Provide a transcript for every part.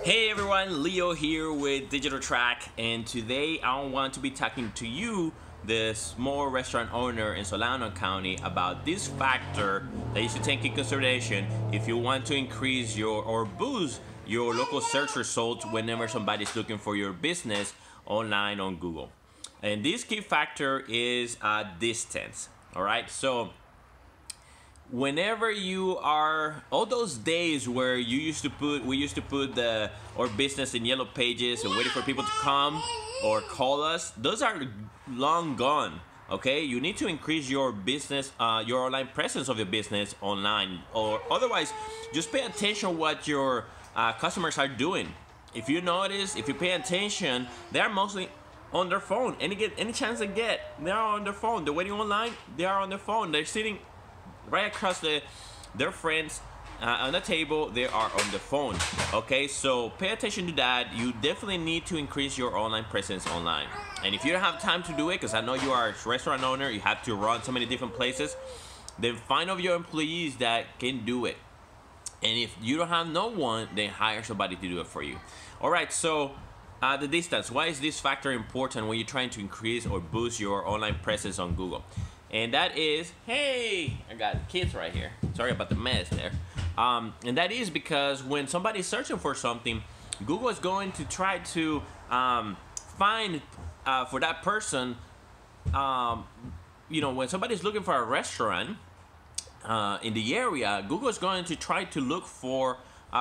Hey everyone, Leo here with Digital Track, and today I want to be talking to you, the small restaurant owner in Solano County, about this factor that you should take in consideration if you want to increase your or boost your local search results whenever somebody's looking for your business online on Google. And this key factor is distance. All right, so whenever you are, all those days where we used to put our business in yellow pages and waiting for people to come or call us, those are long gone. Okay, you need to increase your business, your online presence of your business online, or otherwise just pay attention what your customers are doing. If you notice, if you pay attention, they are mostly on their phone. Any chance they get, they are on their phone. They're waiting online, they are on their phone. They're sitting right across their friends on the table, they are on the phone. Okay, so pay attention to that. You definitely need to increase your online presence online. And if you don't have time to do it, because I know you are a restaurant owner, you have to run so many different places, then find of your employees that can do it. And if you don't have no one, then hire somebody to do it for you. All right, so the distance. Why is this factor important when you're trying to increase or boost your online presence on Google? And that is, hey, I got kids right here. Sorry about the mess there. And that is because when somebody's searching for something, Google is going to try to find for that person, when somebody's looking for a restaurant in the area, Google is going to try to look for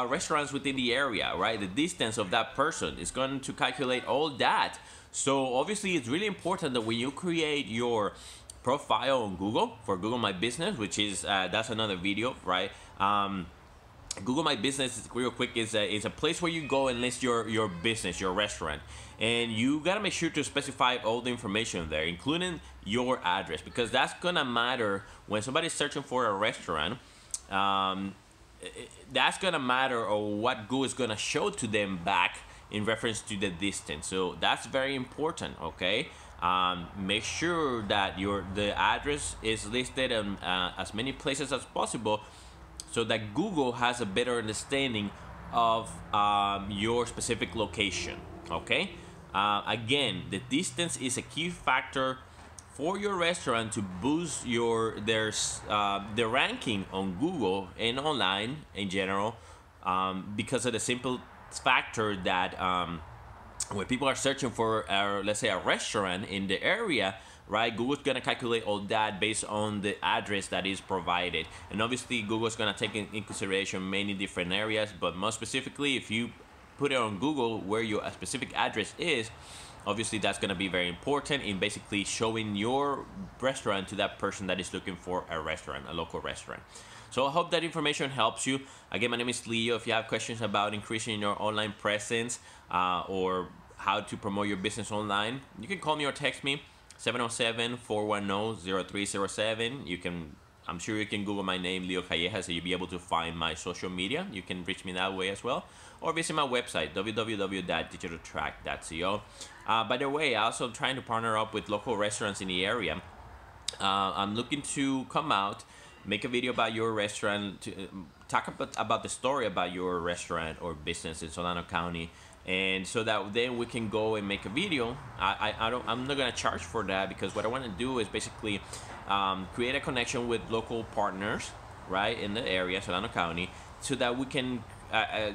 restaurants within the area, right? The distance of that person is going to calculate all that. So obviously it's really important that when you create your profile on Google for Google My Business, which is that's another video, right? Google My Business, real quick, is a place where you go and list your business, your restaurant, and you gotta make sure to specify all the information there, including your address, because that's gonna matter when somebody's searching for a restaurant. That's gonna matter, or what Google is gonna show to them back in reference to the distance. So that's very important. Okay. Make sure that the address is listed in as many places as possible, so that Google has a better understanding of your specific location. Okay. Again, the distance is a key factor for your restaurant to boost the ranking on Google and online in general, because of the simple factor that when people are searching for, let's say, a restaurant in the area, right, Google's gonna calculate all that based on the address that is provided. And obviously Google's gonna take in consideration many different areas, but most specifically, if you put it on Google where your specific address is, obviously that's gonna be very important in basically showing your restaurant to that person that is looking for a restaurant, a local restaurant. So I hope that information helps you. Again, my name is Leo. If you have questions about increasing your online presence or how to promote your business online, you can call me or text me, 707-410-0307. I'm sure you can Google my name, Leo Calleja, so you'll be able to find my social media. You can reach me that way as well, or visit my website, www.digitaltrack.co. By the way, I'm also trying to partner up with local restaurants in the area. I'm looking to come out, make a video about your restaurant, to talk about the story about your restaurant or business in Solano County, and so that then we can go and make a video. I'm not gonna charge for that, because what I want to do is basically create a connection with local partners, right, in the area, Solano County, so that we can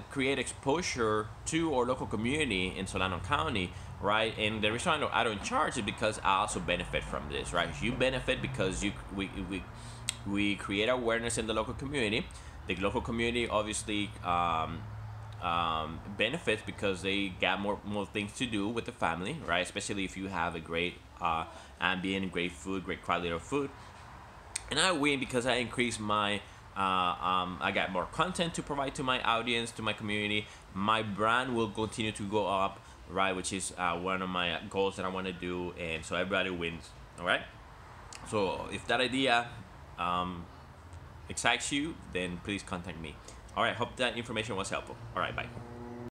create exposure to our local community in Solano County, right? And the reason I don't charge is because I also benefit from this, right? You benefit because we create awareness in the local community. The local community obviously benefits because they got more things to do with the family, right? Especially if you have a great ambient, great food, great quality of food. And I win because I increase my I got more content to provide to my audience, to my community. My brand will continue to go up, right? Which is one of my goals that I want to do, and so everybody wins. All right. So if that idea excites you, then please contact me. All right, hope that information was helpful. All right, bye.